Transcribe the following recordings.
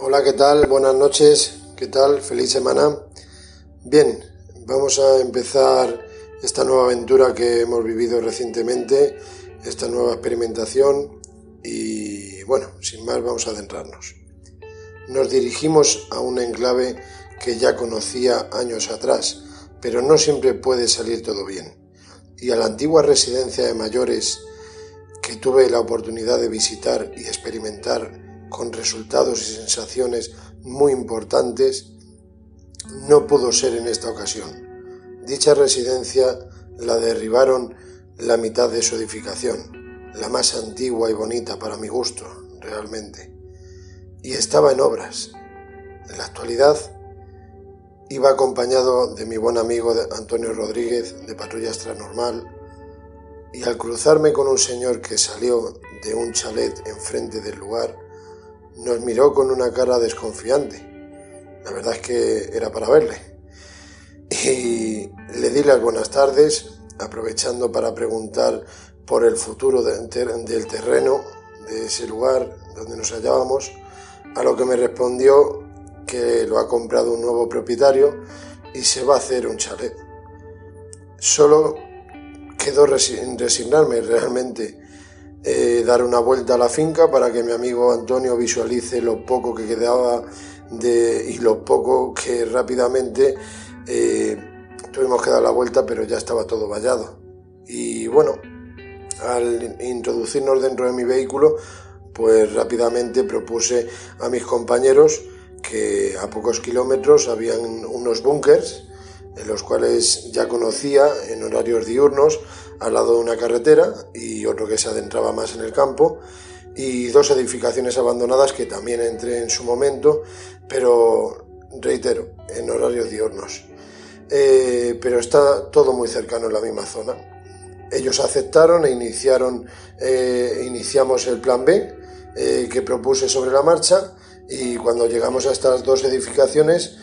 Hola, ¿qué tal? Buenas noches, ¿qué tal? Feliz semana. Bien, vamos a empezar esta nueva aventura que hemos vivido recientemente, esta nueva experimentación y bueno, sin más vamos a adentrarnos. Nos dirigimos a un enclave que ya conocía años atrás, pero no siempre puede salir todo bien, y a la antigua residencia de mayores que tuve la oportunidad de visitar y experimentar con resultados y sensaciones muy importantes, no pudo ser en esta ocasión. Dicha residencia la derribaron la mitad de su edificación, la más antigua y bonita para mi gusto, realmente, y estaba en obras. En la actualidad iba acompañado de mi buen amigo Antonio Rodríguez, de Patrulla Extranormal, y al cruzarme con un señor que salió de un chalet enfrente del lugar, nos miró con una cara desconfiante. La verdad es que era para verle. Y le di las buenas tardes, aprovechando para preguntar por el futuro del terreno de ese lugar donde nos hallábamos, a lo que me respondió que lo ha comprado un nuevo propietario y se va a hacer un chalet. Solo quedó resignarme realmente, dar una vuelta a la finca para que mi amigo Antonio visualice lo poco que quedaba y lo poco que rápidamente tuvimos que dar la vuelta, pero ya estaba todo vallado. Y bueno, al introducirnos dentro de mi vehículo, pues rápidamente propuse a mis compañeros que a pocos kilómetros habían unos búnkers, en los cuales ya conocía en horarios diurnos, al lado de una carretera y otro que se adentraba más en el campo, y dos edificaciones abandonadas que también entré en su momento, pero reitero, en horarios diurnos. Pero está todo muy cercano en la misma zona. Ellos aceptaron e iniciamos el plan B que propuse sobre la marcha, y cuando llegamos a estas dos edificaciones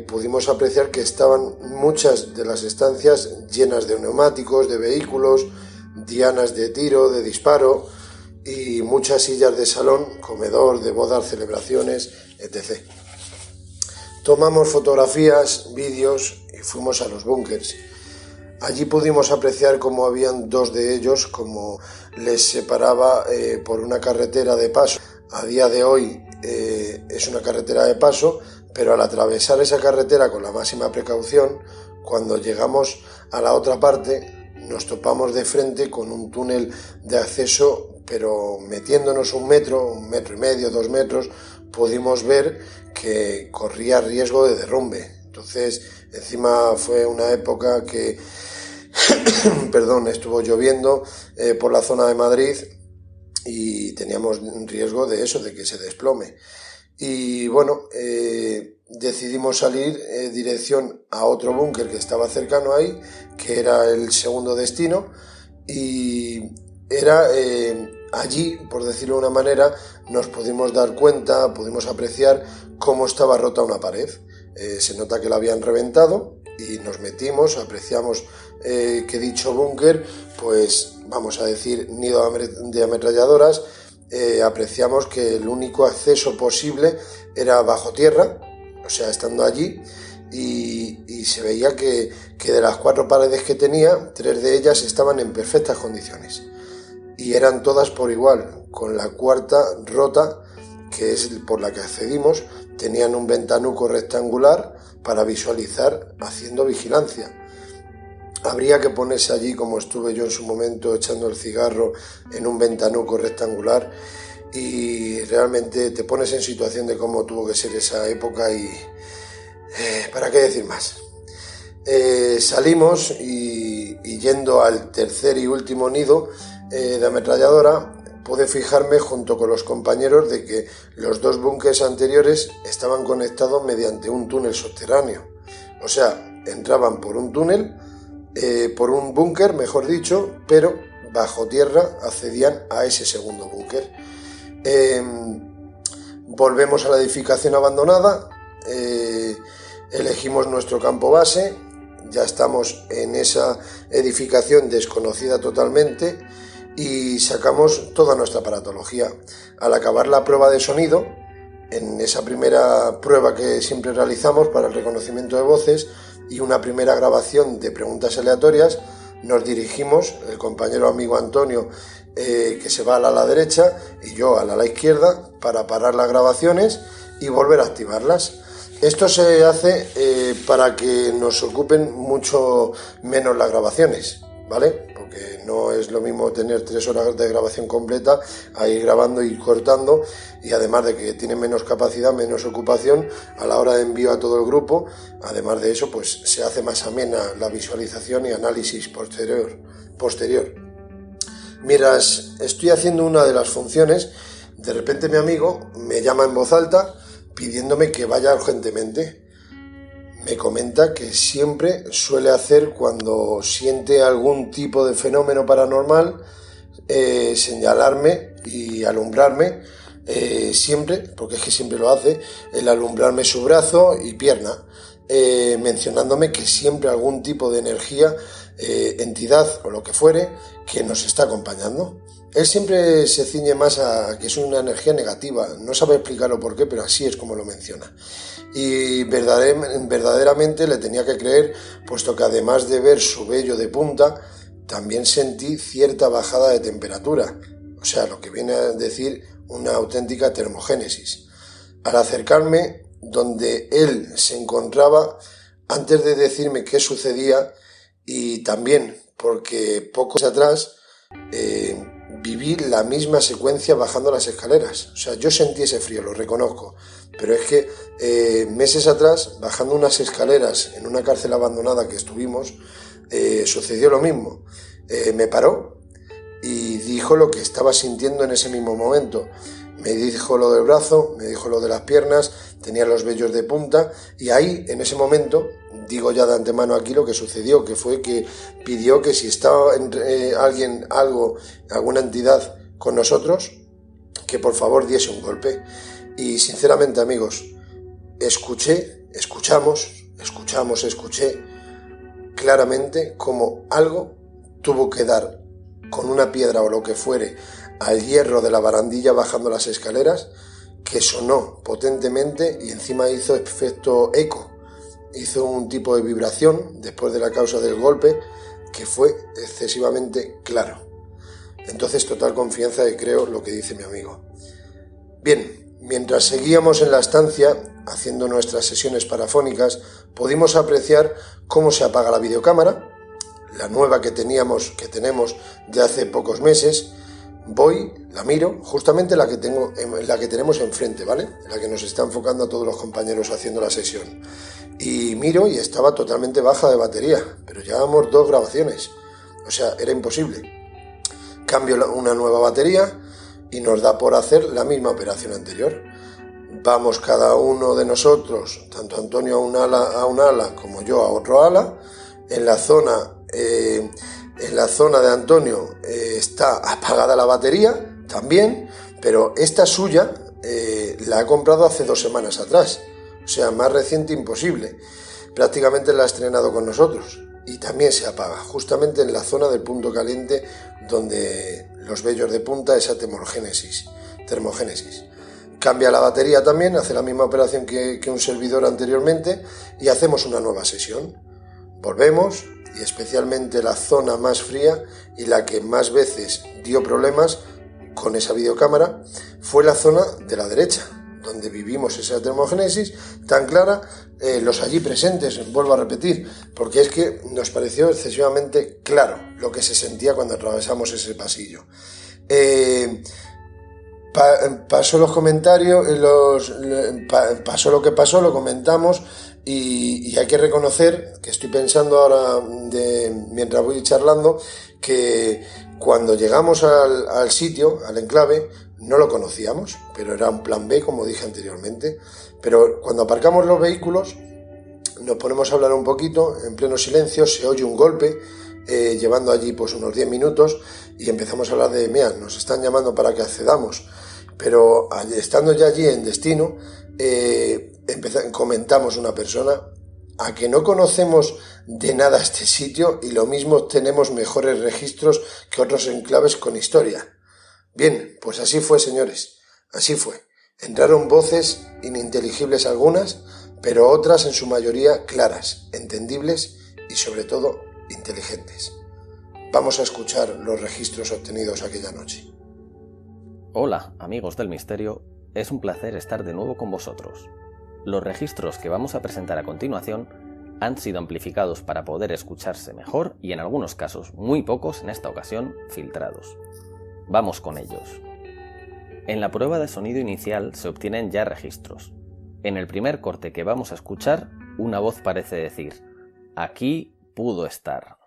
pudimos apreciar que estaban muchas de las estancias llenas de neumáticos, de vehículos, dianas de tiro, de disparo y muchas sillas de salón, comedor, de bodas, celebraciones, etc. Tomamos fotografías, vídeos y fuimos a los búnkers. Allí pudimos apreciar cómo habían dos de ellos, como les separaba por una carretera de paso. A día de hoy es una carretera de paso, pero al atravesar esa carretera con la máxima precaución, cuando llegamos a la otra parte nos topamos de frente con un túnel de acceso, pero metiéndonos un metro y medio, 2 metros, pudimos ver que corría riesgo de derrumbe. Entonces, encima fue una época que estuvo lloviendo por la zona de Madrid y teníamos riesgo de eso, de que se desplome. Y bueno, decidimos salir dirección a otro búnker que estaba cercano ahí, que era el segundo destino, y era allí, por decirlo de una manera, nos pudimos dar cuenta, pudimos apreciar cómo estaba rota una pared. Se nota que la habían reventado y nos metimos, apreciamos que dicho búnker, pues vamos a decir nido de ametralladoras. Apreciamos que el único acceso posible era bajo tierra, o sea, estando allí, y se veía que de las 4 paredes que tenía, 3 de ellas estaban en perfectas condiciones y eran todas por igual, con la cuarta rota, que es por la que accedimos. Tenían un ventanuco rectangular para visualizar haciendo vigilancia. Habría que ponerse allí, como estuve yo en su momento echando el cigarro en un ventanuco rectangular, y realmente te pones en situación de cómo tuvo que ser esa época y ¿para qué decir más? Salimos y yendo al tercer y último nido de ametralladora, pude fijarme junto con los compañeros de que los dos búnkers anteriores estaban conectados mediante un túnel subterráneo. O sea, entraban por un túnel, por un búnker, mejor dicho, pero bajo tierra accedían a ese segundo búnker. Volvemos a la edificación abandonada, elegimos nuestro campo base, ya estamos en esa edificación desconocida totalmente y sacamos toda nuestra aparatología. Al acabar la prueba de sonido, en esa primera prueba que siempre realizamos para el reconocimiento de voces y una primera grabación de preguntas aleatorias, nos dirigimos, el compañero amigo Antonio, que se va a la derecha, y yo a la izquierda, para parar las grabaciones y volver a activarlas. Esto se hace para que nos ocupen mucho menos las grabaciones, ¿vale? Porque no es lo mismo tener 3 horas de grabación completa a ir grabando y cortando, y además de que tiene menos capacidad, menos ocupación a la hora de envío a todo el grupo. Además de eso, pues se hace más amena la visualización y análisis posterior. Mientras estoy haciendo una de las funciones, de repente mi amigo me llama en voz alta pidiéndome que vaya urgentemente. Me comenta que siempre suele hacer cuando siente algún tipo de fenómeno paranormal, señalarme y alumbrarme, siempre, porque es que siempre lo hace, el alumbrarme su brazo y pierna, mencionándome que siempre algún tipo de energía, entidad o lo que fuere, que nos está acompañando. Él siempre se ciñe más a que es una energía negativa, no sabe explicarlo por qué, pero así es como lo menciona. Y verdaderamente le tenía que creer, puesto que además de ver su vello de punta, también sentí cierta bajada de temperatura, o sea, lo que viene a decir una auténtica termogénesis. Al acercarme donde él se encontraba, antes de decirme qué sucedía, y también porque pocos atrás viví la misma secuencia bajando las escaleras. O sea, yo sentí ese frío, lo reconozco, pero es que meses atrás, bajando unas escaleras en una cárcel abandonada que estuvimos, sucedió lo mismo. Me paró y dijo lo que estaba sintiendo en ese mismo momento. Me dijo lo del brazo, me dijo lo de las piernas, tenía los vellos de punta, y ahí, en ese momento, digo ya de antemano aquí lo que sucedió, que fue que pidió que si estaba alguna entidad con nosotros, que por favor diese un golpe. Y sinceramente, amigos, escuché claramente como algo tuvo que dar con una piedra o lo que fuere al hierro de la barandilla bajando las escaleras, que sonó potentemente y encima hizo efecto eco, hizo un tipo de vibración después de la causa del golpe que fue excesivamente claro. Entonces, total confianza de creo lo que dice mi amigo. Bien, mientras seguíamos en la estancia haciendo nuestras sesiones parafónicas, pudimos apreciar cómo se apaga la videocámara, la nueva que tenemos de hace pocos meses. Voy, la miro, justamente la que tenemos enfrente, ¿vale? La que nos está enfocando a todos los compañeros haciendo la sesión. Y miro y estaba totalmente baja de batería, pero llevábamos 2 grabaciones, o sea, era imposible. Cambio una nueva batería y nos da por hacer la misma operación anterior. Vamos cada uno de nosotros, tanto Antonio a un ala como yo a otro ala. En la zona de Antonio está apagada la batería también, pero esta suya la ha comprado hace 2 semanas atrás, o sea, más reciente imposible. Prácticamente la ha estrenado con nosotros y también se apaga, justamente en la zona del punto caliente donde los vellos de punta, esa termogénesis. Cambia la batería también, hace la misma operación que un servidor anteriormente y hacemos una nueva sesión. Volvemos, y especialmente la zona más fría y la que más veces dio problemas con esa videocámara fue la zona de la derecha, donde vivimos esa termogénesis tan clara, los allí presentes, vuelvo a repetir, porque es que nos pareció excesivamente claro lo que se sentía cuando atravesamos ese pasillo. Pasó los comentarios, pasó lo que pasó, lo comentamos, y hay que reconocer que estoy pensando ahora, mientras voy charlando, que cuando llegamos al sitio, al enclave, no lo conocíamos, pero era un plan B, como dije anteriormente. Pero cuando aparcamos los vehículos, nos ponemos a hablar un poquito, en pleno silencio, se oye un golpe, llevando allí pues unos 10 minutos, y empezamos a hablar de, mira, nos están llamando para que accedamos. Pero estando ya allí en destino, comentamos una persona a que no conocemos de nada este sitio y lo mismo tenemos mejores registros que otros enclaves con historia. Bien, pues así fue, señores, así fue. Entraron voces ininteligibles algunas, pero otras en su mayoría claras, entendibles y sobre todo inteligentes. Vamos a escuchar los registros obtenidos aquella noche. Hola, amigos del misterio, es un placer estar de nuevo con vosotros. Los registros que vamos a presentar a continuación han sido amplificados para poder escucharse mejor y en algunos casos, muy pocos en esta ocasión, filtrados. Vamos con ellos. En la prueba de sonido inicial se obtienen ya registros. En el primer corte que vamos a escuchar, una voz parece decir: aquí pudo estar.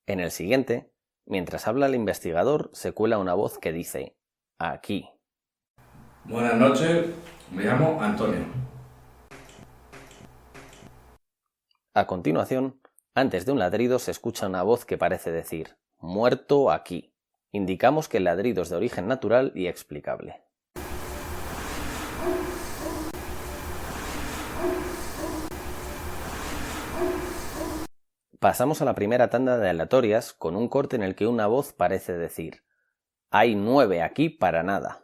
En el siguiente, mientras habla el investigador, se cuela una voz que dice: aquí. Buenas noches, me llamo Antonio. A continuación, antes de un ladrido se escucha una voz que parece decir: muerto aquí. Indicamos que el ladrido es de origen natural y explicable. Pasamos a la primera tanda de aleatorias con un corte en el que una voz parece decir: hay 9 aquí para nada.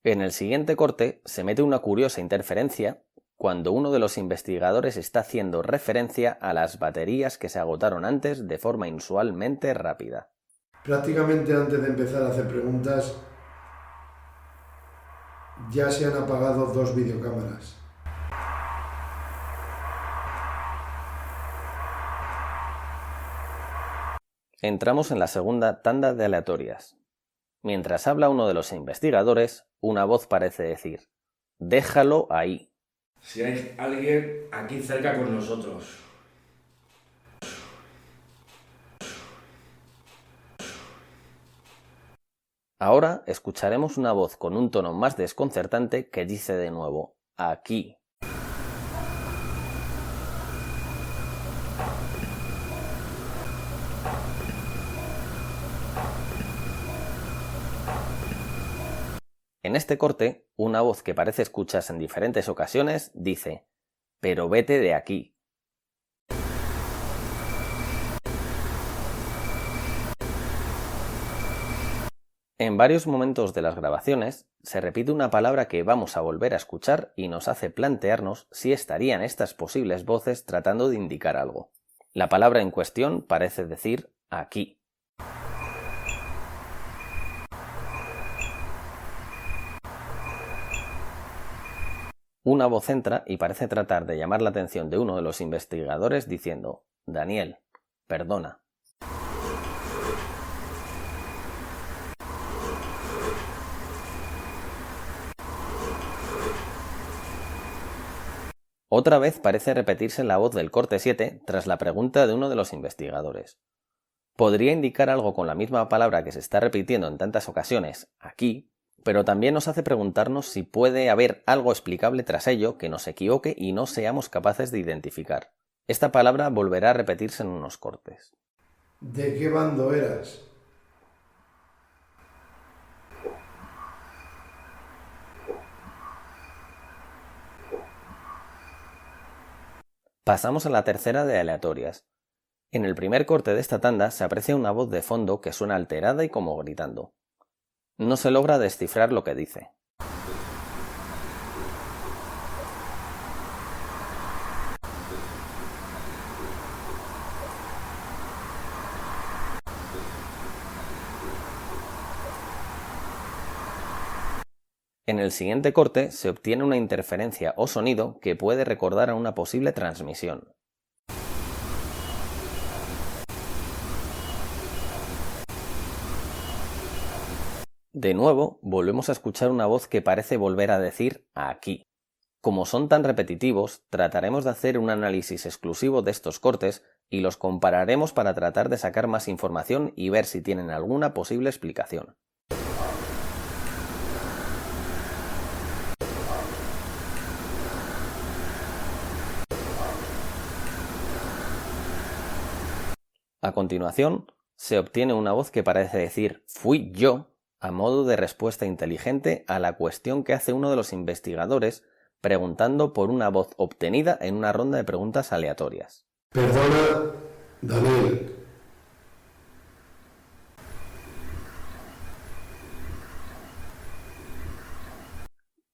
En el siguiente corte se mete una curiosa interferencia cuando uno de los investigadores está haciendo referencia a las baterías que se agotaron antes de forma inusualmente rápida. Prácticamente antes de empezar a hacer preguntas, ya se han apagado 2 videocámaras. Entramos en la segunda tanda de aleatorias. Mientras habla uno de los investigadores, una voz parece decir: déjalo ahí. Si hay alguien aquí cerca con nosotros. Ahora escucharemos una voz con un tono más desconcertante que dice de nuevo: aquí. En este corte, una voz que parece escucharse en diferentes ocasiones dice: pero vete de aquí. En varios momentos de las grabaciones se repite una palabra que vamos a volver a escuchar y nos hace plantearnos si estarían estas posibles voces tratando de indicar algo. La palabra en cuestión parece decir aquí. Una voz entra y parece tratar de llamar la atención de uno de los investigadores diciendo: Daniel, perdona. Otra vez parece repetirse la voz del corte 7 tras la pregunta de uno de los investigadores. Podría indicar algo con la misma palabra que se está repitiendo en tantas ocasiones, aquí, pero también nos hace preguntarnos si puede haber algo explicable tras ello que nos equivoque y no seamos capaces de identificar. Esta palabra volverá a repetirse en unos cortes. ¿De qué bando eras? Pasamos a la tercera de aleatorias. En el primer corte de esta tanda se aprecia una voz de fondo que suena alterada y como gritando. No se logra descifrar lo que dice. En el siguiente corte se obtiene una interferencia o sonido que puede recordar a una posible transmisión. De nuevo, volvemos a escuchar una voz que parece volver a decir aquí. Como son tan repetitivos, trataremos de hacer un análisis exclusivo de estos cortes y los compararemos para tratar de sacar más información y ver si tienen alguna posible explicación. A continuación, se obtiene una voz que parece decir «fui yo», a modo de respuesta inteligente a la cuestión que hace uno de los investigadores preguntando por una voz obtenida en una ronda de preguntas aleatorias. Perdona, Daniel.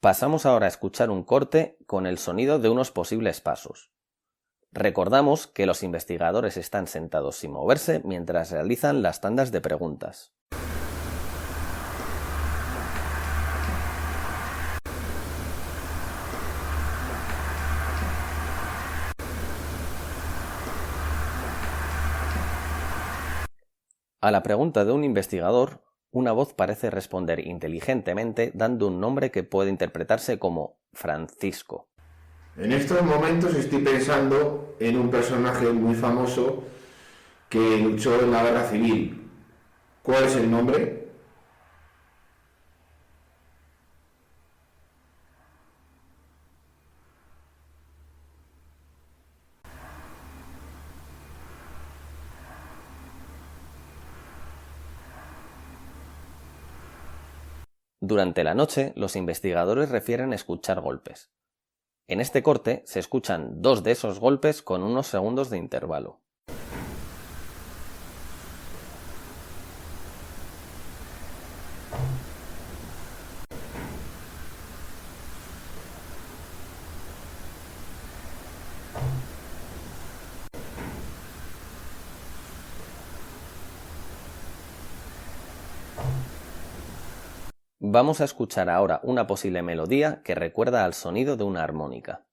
Pasamos ahora a escuchar un corte con el sonido de unos posibles pasos. Recordamos que los investigadores están sentados sin moverse mientras realizan las tandas de preguntas. A la pregunta de un investigador, una voz parece responder inteligentemente dando un nombre que puede interpretarse como Francisco. En estos momentos estoy pensando en un personaje muy famoso que luchó en la guerra civil. ¿Cuál es el nombre? Durante la noche, los investigadores refieren escuchar golpes. En este corte se escuchan 2 de esos golpes con unos segundos de intervalo. Vamos a escuchar ahora una posible melodía que recuerda al sonido de una armónica.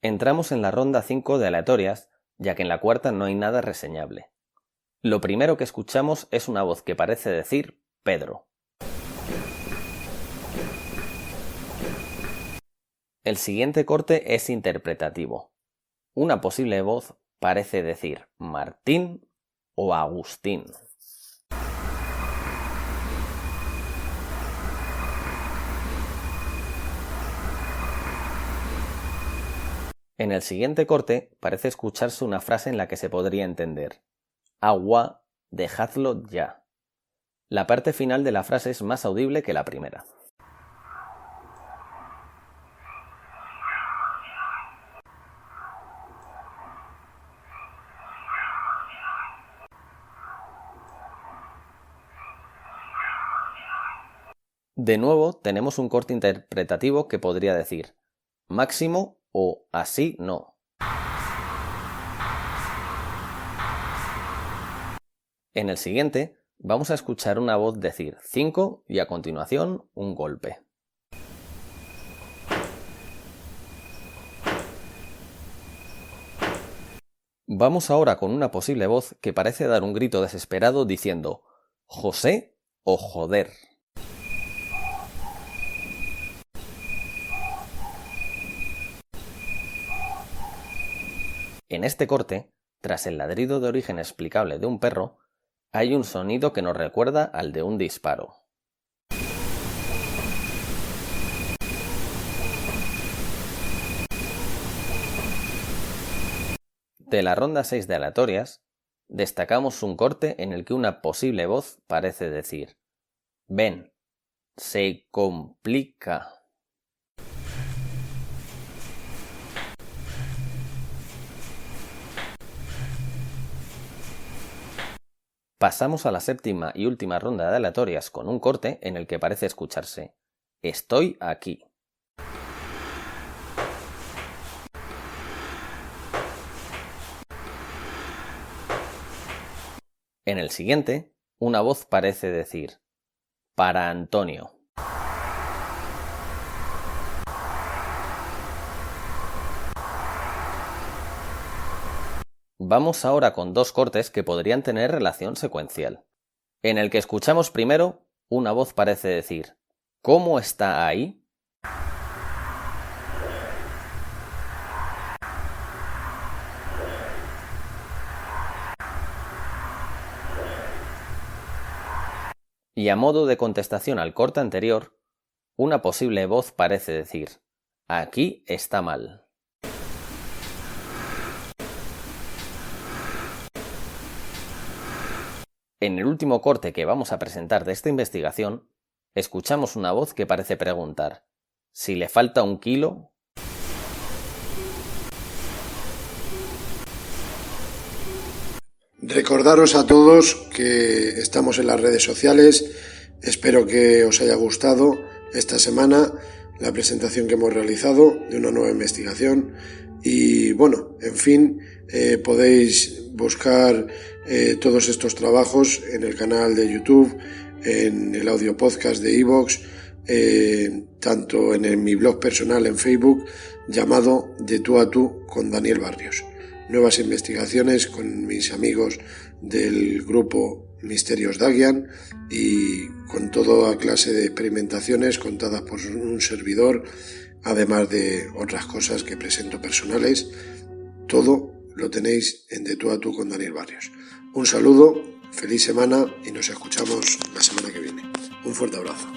Entramos en la ronda 5 de aleatorias, ya que en la cuarta no hay nada reseñable. Lo primero que escuchamos es una voz que parece decir Pedro. El siguiente corte es interpretativo. Una posible voz parece decir Martín o Agustín. En el siguiente corte parece escucharse una frase en la que se podría entender «Agua, dejadlo ya». La parte final de la frase es más audible que la primera. De nuevo, tenemos un corte interpretativo que podría decir «máximo» o «así no». En el siguiente, vamos a escuchar una voz decir 5 y a continuación un golpe. Vamos ahora con una posible voz que parece dar un grito desesperado diciendo «José» o «joder». En este corte, tras el ladrido de origen explicable de un perro, hay un sonido que nos recuerda al de un disparo. De la ronda 6 de aleatorias, destacamos un corte en el que una posible voz parece decir «Ven, se complica». Pasamos a la séptima y última ronda de aleatorias con un corte en el que parece escucharse «Estoy aquí». En el siguiente, una voz parece decir «Para Antonio». Vamos ahora con 2 cortes que podrían tener relación secuencial. En el que escuchamos primero, una voz parece decir «¿Cómo está ahí?». Y a modo de contestación al corte anterior, una posible voz parece decir: aquí está mal. En el último corte que vamos a presentar de esta investigación, escuchamos una voz que parece preguntar: ¿si le falta 1 kilo? Recordaros a todos que estamos en las redes sociales. Espero que os haya gustado esta semana la presentación que hemos realizado de una nueva investigación. Y bueno, en fin, podéis buscar todos estos trabajos en el canal de YouTube, en el audio podcast de iVoox, tanto en mi blog personal en Facebook llamado De tú a tú con Daniel Barrios. Nuevas investigaciones con mis amigos del grupo Misterios Dagian y con toda clase de experimentaciones contadas por un servidor, además de otras cosas que presento personales. Todo lo tenéis en De tú a tú con Daniel Barrios. Un saludo, feliz semana y nos escuchamos la semana que viene. Un fuerte abrazo.